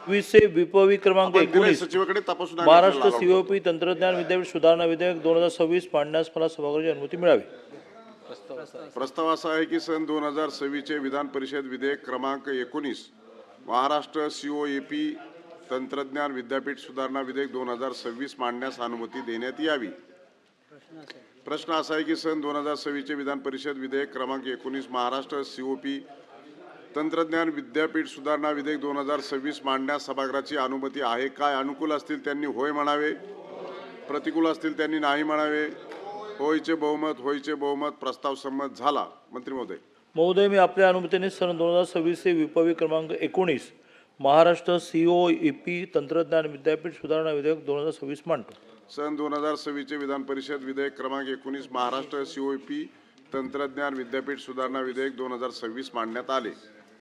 वीसचे विपवी क्रमांक आपण दिलंय 19 सचिवाकडे तपासून आम्ही महाराष्ट्र आपल्याला allowed सीओपी तंत्रज्ञान विद्यापीठ सुधारणा विधेयक 2026 मांडण्यास मला सभागृहाची अनुमती मिळावी. प्रस्ताव असा आहे की सन 2026 चे विधान परिषद विधेयक क्रमांक 19 महाराष्ट्र सीओएपी तंत्रज्ञान विद्यापीठ सुधारणा विधेयक 2026 मांडण्यास अनुमती देण्यात यावी. प्रश्न असा आहे की सन 2026 चे विधान परिषद विधेयक क्रमांक 19 महाराष्ट्र सीओपी तंत्रज्ञान विद्यापीठ सुधारणा विधेयक 2026 मांडण्यास सभागृहाची अनुमती आहे काय? अनुकूल असतील त्यांनी होय म्हणावे, प्रतिकूल असतील त्यांनी नाही म्हणावे. होयचे बहुमत प्रस्ताव संमत झाला. मंत्री महोदय. महोदय, मी आपल्या अनुमतीने सन 2026 चे विपवी क्रमांक 19 महाराष्ट्र सीओईपी तंत्रज्ञान विद्यापीठ सुधारणा विधेयक 2026 मांडतो. सन 2026 चे विधान परिषद विधेयक क्रमांक 19 महाराष्ट्र सीओईपी तंत्रज्ञान विद्यापीठ सुधारणा विधेयक 2026 मांडण्यात आले.